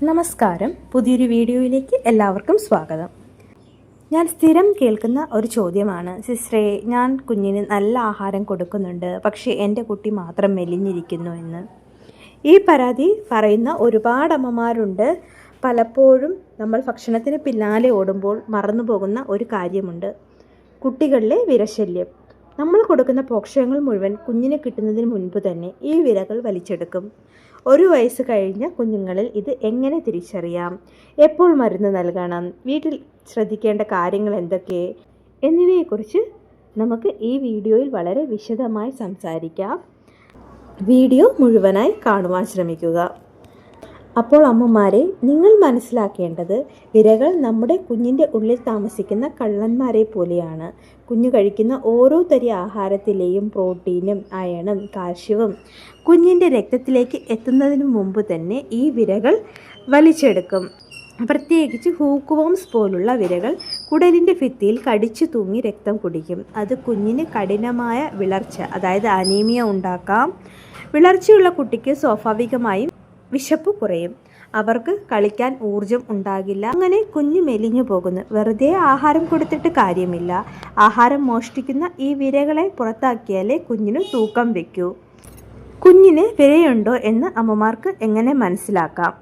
നമസ്കാരം. പുതിയൊരു വീഡിയോയിലേക്ക് എല്ലാവർക്കും സ്വാഗതം. ഞാൻ സ്ഥിരം കേൾക്കുന്ന ഒരു ചോദ്യമാണ്, സിസ്റ്ററെ, ഞാൻ കുഞ്ഞിന് നല്ല ആഹാരം കൊടുക്കുന്നുണ്ട്, പക്ഷേ എൻ്റെ കുട്ടി മാത്രം മെലിഞ്ഞിരിക്കുന്നു എന്ന്. ഈ പരാതി പറയുന്ന ഒരുപാട് അമ്മമാരുണ്ട്. പലപ്പോഴും നമ്മൾ ഭക്ഷണത്തിന് പിന്നാലെ ഓടുമ്പോൾ മറന്നു പോകുന്ന ഒരു കാര്യമുണ്ട്, കുട്ടികളിലെ വിരശല്യം. നമ്മൾ കൊടുക്കുന്ന പോഷകങ്ങൾ മുഴുവൻ കുഞ്ഞിന് കിട്ടുന്നതിന് മുൻപ് തന്നെ ഈ വിരകൾ വലിച്ചെടുക്കും. 1 വയസ്സ് കഴിഞ്ഞ കുഞ്ഞുങ്ങളിൽ ഇത് എങ്ങനെ തിരിച്ചറിയാം? എപ്പോൾ മരുന്ന് നൽകണം? വീട്ടിൽ ശ്രദ്ധിക്കേണ്ട കാര്യങ്ങൾ എന്തൊക്കെ? എന്നിവയെക്കുറിച്ച് നമുക്ക് ഈ വീഡിയോയിൽ വളരെ വിശദമായി സംസാരിക്കാം. വീഡിയോ മുഴുവനായി കാണുവാൻ ശ്രമിക്കുക. അപ്പോൾ അമ്മമാരെ, നിങ്ങൾ മനസ്സിലാക്കേണ്ടത്, വിരകൾ നമ്മുടെ കുഞ്ഞിൻ്റെ ഉള്ളിൽ താമസിക്കുന്ന കള്ളന്മാരെ പോലെയാണ്. കുഞ്ഞു കഴിക്കുന്ന ഓരോ തരി ആഹാരത്തിലെയും പ്രോട്ടീനും അയണും കാൽഷ്യവും കുഞ്ഞിൻ്റെ രക്തത്തിലേക്ക് എത്തുന്നതിന് മുമ്പ് തന്നെ ഈ വിരകൾ വലിച്ചെടുക്കും. പ്രത്യേകിച്ച് ഹൂക്ക്വോംസ് പോലുള്ള വിരകൾ കുടലിൻ്റെ ഭിത്തിയിൽ കടിച്ചു തൂങ്ങി രക്തം കുടിക്കും. അത് കുഞ്ഞിന് കഠിനമായ വിളർച്ച, അതായത് അനീമിയ ഉണ്ടാക്കാം. വിളർച്ചയുള്ള കുട്ടിക്ക് സ്വാഭാവികമായും വിശപ്പ് കുറയും. അവർക്ക് കളിക്കാൻ ഊർജം ഉണ്ടാകില്ല. അങ്ങനെ കുഞ്ഞ് മെലിഞ്ഞു പോകുന്നു. വെറുതെ ആഹാരം കൊടുത്തിട്ട് കാര്യമില്ല. ആഹാരം മോഷ്ടിക്കുന്ന ഈ വിരകളെ പുറത്താക്കിയാലേ കുഞ്ഞിന് തൂക്കം വയ്ക്കൂ. കുഞ്ഞിന് വിരയുണ്ടോ എന്ന് അമ്മമാർക്ക് എങ്ങനെ മനസ്സിലാക്കാം?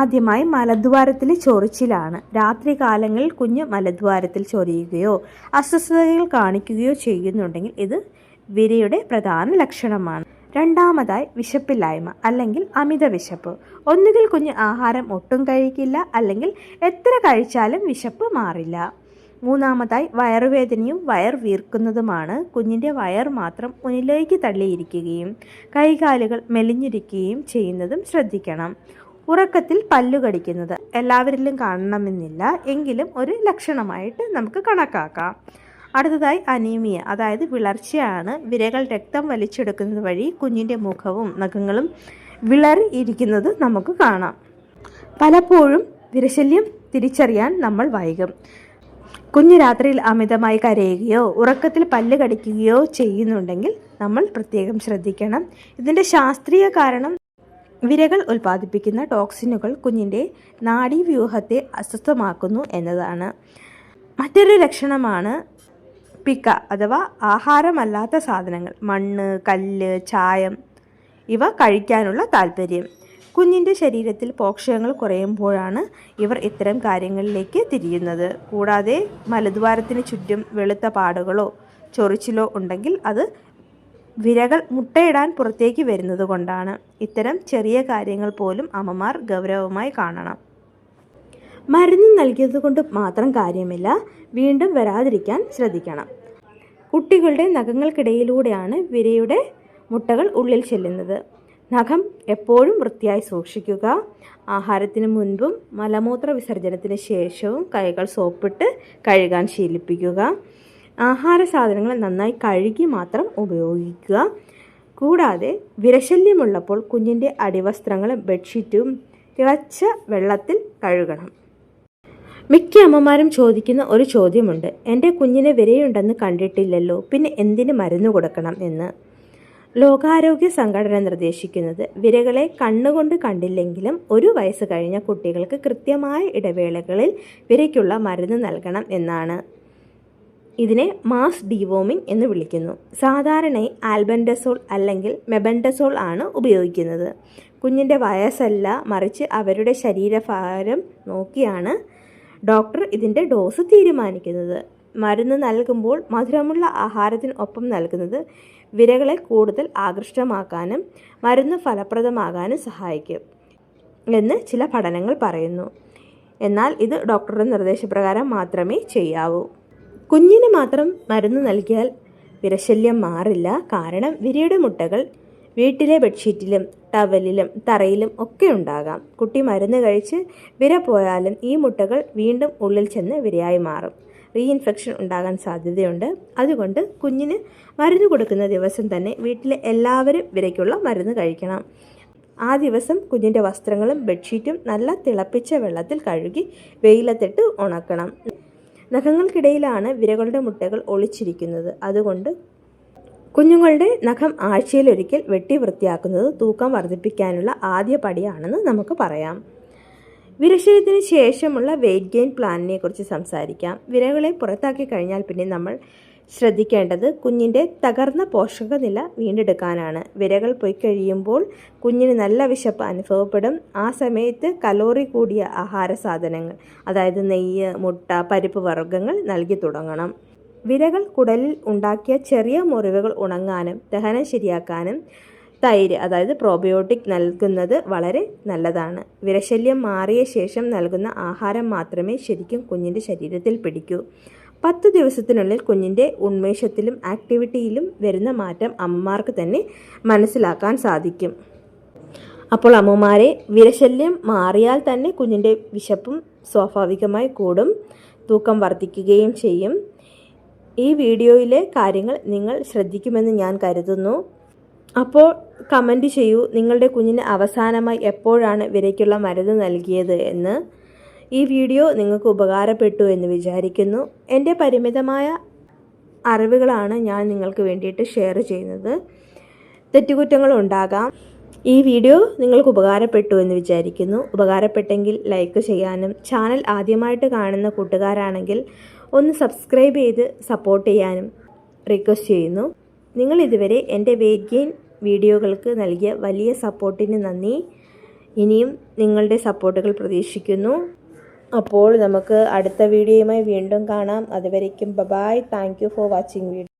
ആദ്യമായി മലദ്വാരത്തിലെ ചൊറിച്ചിലാണ്. രാത്രി കാലങ്ങളിൽ കുഞ്ഞ് മലദ്വാരത്തിൽ ചൊറിയുകയോ അസ്വസ്ഥതകൾ കാണിക്കുകയോ ചെയ്യുന്നുണ്ടെങ്കിൽ ഇത് വിരയുടെ പ്രധാന ലക്ഷണമാണ്. രണ്ടാമതായി വിശപ്പില്ലായ്മ അല്ലെങ്കിൽ അമിത വിശപ്പ്. ഒന്നുകിൽ കുഞ്ഞ് ആഹാരം ഒട്ടും കഴിക്കില്ല, അല്ലെങ്കിൽ എത്ര കഴിച്ചാലും വിശപ്പ് മാറില്ല. മൂന്നാമതായി വയറുവേദനയും വയർ വീർക്കുന്നതുമാണ്. കുഞ്ഞിൻ്റെ വയർ മാത്രം മുന്നിലേക്ക് തള്ളിയിരിക്കുകയും കൈകാലുകൾ മെലിഞ്ഞിരിക്കുകയും ചെയ്യുന്നതും ശ്രദ്ധിക്കണം. ഉറക്കത്തിൽ പല്ലു കടിക്കുന്നത് എല്ലാവരിലും കാണണമെന്നില്ല, എങ്കിലും ഒരു ലക്ഷണമായിട്ട് നമുക്ക് കണക്കാക്കാം. അടുത്തതായി അനീമിയ, അതായത് വിളർച്ചയാണ്. വിരകൾ രക്തം വലിച്ചെടുക്കുന്നത് വഴി കുഞ്ഞിൻ്റെ മുഖവും നഖങ്ങളും വിളറി ഇരിക്കുന്നത് നമുക്ക് കാണാം. പലപ്പോഴും വിരശല്യം തിരിച്ചറിയാൻ നമ്മൾ വൈകും. കുഞ്ഞ് രാത്രിയിൽ അമിതമായി കരയുകയോ ഉറക്കത്തിൽ പല്ല് കടിക്കുകയോ ചെയ്യുന്നുണ്ടെങ്കിൽ നമ്മൾ പ്രത്യേകം ശ്രദ്ധിക്കണം. ഇതിൻ്റെ ശാസ്ത്രീയ കാരണം വിരകൾ ഉൽപ്പാദിപ്പിക്കുന്ന ടോക്സിനുകൾ കുഞ്ഞിൻ്റെ നാഡീവ്യൂഹത്തെ അസ്വസ്ഥമാക്കുന്നു എന്നതാണ്. മറ്റൊരു ലക്ഷണമാണ് പിക്ക, അഥവാ ആഹാരമല്ലാത്ത സാധനങ്ങൾ, മണ്ണ്, കല്ല്, ചായം ഇവ കഴിക്കാനുള്ള താല്പര്യം. കുഞ്ഞിൻ്റെ ശരീരത്തിൽ പോഷകങ്ങൾ കുറയുമ്പോഴാണ് ഇവർ ഇത്തരം കാര്യങ്ങളിലേക്ക് തിരിയുന്നത്. കൂടാതെ മലദ്വാരത്തിന് ചുറ്റും വെളുത്ത പാടുകളോ ചൊറിച്ചിലോ ഉണ്ടെങ്കിൽ അത് വിരകൾ മുട്ടയിടാൻ പുറത്തേക്ക് വരുന്നത് കൊണ്ടാണ്. ഇത്തരം ചെറിയ കാര്യങ്ങൾ പോലും അമ്മമാർ ഗൗരവമായി കാണണം. മരുന്ന് നൽകിയത് കൊണ്ട് മാത്രം കാര്യമില്ല, വീണ്ടും വരാതിരിക്കാൻ ശ്രദ്ധിക്കണം. കുട്ടികളുടെ നഖങ്ങൾക്കിടയിലൂടെയാണ് വിരയുടെ മുട്ടകൾ ഉള്ളിൽ ചെല്ലുന്നത്. നഖം എപ്പോഴും വൃത്തിയായി സൂക്ഷിക്കുക. ആഹാരത്തിന് മുൻപും മലമൂത്ര വിസർജനത്തിന് ശേഷവും കൈകൾ സോപ്പിട്ട് കഴുകാൻ ശീലിപ്പിക്കുക. ആഹാര സാധനങ്ങൾ നന്നായി കഴുകി മാത്രം ഉപയോഗിക്കുക. കൂടാതെ വിരശല്യമുള്ളപ്പോൾ കുഞ്ഞിൻ്റെ അടിവസ്ത്രങ്ങളും ബെഡ്ഷീറ്റും തിളച്ച വെള്ളത്തിൽ കഴുകണം. മിക്ക അമ്മമാരും ചോദിക്കുന്ന ഒരു ചോദ്യമുണ്ട്, എൻ്റെ കുഞ്ഞിന് വിരയുണ്ടെന്ന് കണ്ടിട്ടില്ലല്ലോ, പിന്നെ എന്തിന് മരുന്ന് കൊടുക്കണം എന്ന്. ലോകാരോഗ്യ സംഘടന നിർദ്ദേശിക്കുന്നത് വിരകളെ കണ്ണുകൊണ്ട് കണ്ടില്ലെങ്കിലും 1 വയസ്സ് കഴിഞ്ഞ കുട്ടികൾക്ക് കൃത്യമായ ഇടവേളകളിൽ വിരയ്ക്കുള്ള മരുന്ന് നൽകണം എന്നാണ്. ഇതിനെ മാസ് ഡിവോമിംഗ് എന്ന് വിളിക്കുന്നു. സാധാരണയായി ആൽബൻഡസോൾ അല്ലെങ്കിൽ മെബൻഡസോൾ ആണ് ഉപയോഗിക്കുന്നത്. കുഞ്ഞിൻ്റെ വയസ്സല്ല, മറിച്ച് അവരുടെ ശരീരഭാരം നോക്കിയാണ് ഡോക്ടർ ഇതിൻ്റെ ഡോസ് തീരുമാനിക്കുന്നത്. മരുന്ന് നൽകുമ്പോൾ മധുരമുള്ള ആഹാരത്തിന് ഒപ്പം നൽകുന്നത് വിരകളെ കൂടുതൽ ആകൃഷ്ടമാക്കാനും മരുന്ന് ഫലപ്രദമാകാനും സഹായിക്കും എന്ന് ചില പഠനങ്ങൾ പറയുന്നു. എന്നാൽ ഇത് ഡോക്ടറുടെ നിർദ്ദേശപ്രകാരം മാത്രമേ ചെയ്യാവൂ. കുഞ്ഞിന് മാത്രം മരുന്ന് നൽകിയാൽ വിരശല്യം മാറില്ല. കാരണം വിരയുടെ മുട്ടകൾ വീട്ടിലെ ബെഡ്ഷീറ്റിലും ടവലിലും തറയിലും ഒക്കെ ഉണ്ടാകാം. കുട്ടി മരുന്ന് കഴിച്ച് വിര പോയാലും ഈ മുട്ടകൾ വീണ്ടും ഉള്ളിൽ ചെന്ന് വിരയായി മാറും. റീഇൻഫെക്ഷൻ ഉണ്ടാകാൻ സാധ്യതയുണ്ട്. അതുകൊണ്ട് കുഞ്ഞിന് മരുന്ന് കൊടുക്കുന്ന ദിവസം തന്നെ വീട്ടിലെ എല്ലാവരും വിരയ്ക്കുള്ള മരുന്ന് കഴിക്കണം. ആ ദിവസം കുഞ്ഞിൻ്റെ വസ്ത്രങ്ങളും ബെഡ്ഷീറ്റും നല്ല തിളപ്പിച്ച വെള്ളത്തിൽ കഴുകി വെയിലത്തിട്ട് ഉണക്കണം. നഖങ്ങൾക്കിടയിലാണ് വിരകളുടെ മുട്ടകൾ ഒളിച്ചിരിക്കുന്നത്. അതുകൊണ്ട് കുഞ്ഞുങ്ങളുടെ നഖം ആഴ്ചയിലൊരിക്കൽ വെട്ടി വൃത്തിയാക്കുന്നത് തൂക്കം വർദ്ധിപ്പിക്കാനുള്ള ആദ്യ പടിയാണെന്ന് നമുക്ക് പറയാം. വിരശല്യത്തിന് ശേഷമുള്ള വെയിറ്റ് ഗെയിൻ പ്ലാനിനെ കുറിച്ച് സംസാരിക്കാം. വിരകളെ പുറത്താക്കി കഴിഞ്ഞാൽ പിന്നെ നമ്മൾ ശ്രദ്ധിക്കേണ്ടത് കുഞ്ഞിൻ്റെ തകർന്ന പോഷകനില വീണ്ടെടുക്കാനാണ്. വിരകൾ പോയി കഴിയുമ്പോൾ കുഞ്ഞിന് നല്ല വിശപ്പ് അനുഭവപ്പെടും. ആ സമയത്ത് കലോറി കൂടിയ ആഹാര സാധനങ്ങൾ, അതായത് നെയ്യ്, മുട്ട, പരിപ്പ് വർഗ്ഗങ്ങൾ നൽകി തുടങ്ങണം. വിരകൾ കുടലിൽ ഉണ്ടാക്കിയ ചെറിയ മുറിവുകൾ ഉണങ്ങാനും ദഹനം ശരിയാക്കാനും തൈര്, അതായത് പ്രോബയോട്ടിക് നൽകുന്നത് വളരെ നല്ലതാണ്. വിരശല്യം മാറിയ ശേഷം നൽകുന്ന ആഹാരം മാത്രമേ ശരിക്കും കുഞ്ഞിൻ്റെ ശരീരത്തിൽ പിടിക്കൂ. 10 ദിവസത്തിനുള്ളിൽ കുഞ്ഞിൻ്റെ ഉന്മേഷത്തിലും ആക്ടിവിറ്റിയിലും വരുന്ന മാറ്റം അമ്മമാർക്ക് തന്നെ മനസ്സിലാക്കാൻ സാധിക്കും. അപ്പോൾ അമ്മമാരെ, വിരശല്യം മാറിയാൽ തന്നെ കുഞ്ഞിൻ്റെ വിശപ്പും സ്വാഭാവികമായി കൂടും, തൂക്കം വർദ്ധിക്കുകയും ചെയ്യും. ഈ വീഡിയോയിലെ കാര്യങ്ങൾ നിങ്ങൾ ശ്രദ്ധിക്കുമെന്ന് ഞാൻ കരുതുന്നു. അപ്പോൾ കമൻറ്റ് ചെയ്യൂ, നിങ്ങളുടെ കുഞ്ഞിന് അവസാനമായി എപ്പോഴാണ് വിരയ്ക്കുള്ള മരുന്ന് നൽകിയത് എന്ന്. ഈ വീഡിയോ നിങ്ങൾക്ക് ഉപകാരപ്പെട്ടു എന്ന് വിചാരിക്കുന്നു. എൻ്റെ പരിമിതമായ അറിവുകളാണ് ഞാൻ നിങ്ങൾക്ക് വേണ്ടിയിട്ട് ഷെയർ ചെയ്യുന്നത്. തെറ്റുകുറ്റങ്ങളുണ്ടാകാം. ഈ വീഡിയോ നിങ്ങൾക്ക് ഉപകാരപ്പെട്ടു എന്ന് വിചാരിക്കുന്നു. ഉപകാരപ്പെട്ടെങ്കിൽ ലൈക്ക് ചെയ്യാനും ചാനൽ ആദ്യമായിട്ട് കാണുന്ന കൂട്ടുകാരാണെങ്കിൽ ഒന്ന് സബ്സ്ക്രൈബ് ചെയ്ത് സപ്പോർട്ട് ചെയ്യാനും റിക്വസ്റ്റ് ചെയ്യുന്നു. നിങ്ങൾ ഇതുവരെ എൻ്റെ വെയിറ്റ് ഗെയിൻ വീഡിയോകൾക്ക് നൽകിയ വലിയ സപ്പോർട്ടിന് നന്ദി. ഇനിയും നിങ്ങളുടെ സപ്പോർട്ടുകൾ പ്രതീക്ഷിക്കുന്നു. അപ്പോൾ നമുക്ക് അടുത്ത വീഡിയോയുമായി വീണ്ടും കാണാം. അതുവരേക്കും bye. Thank you for watching video.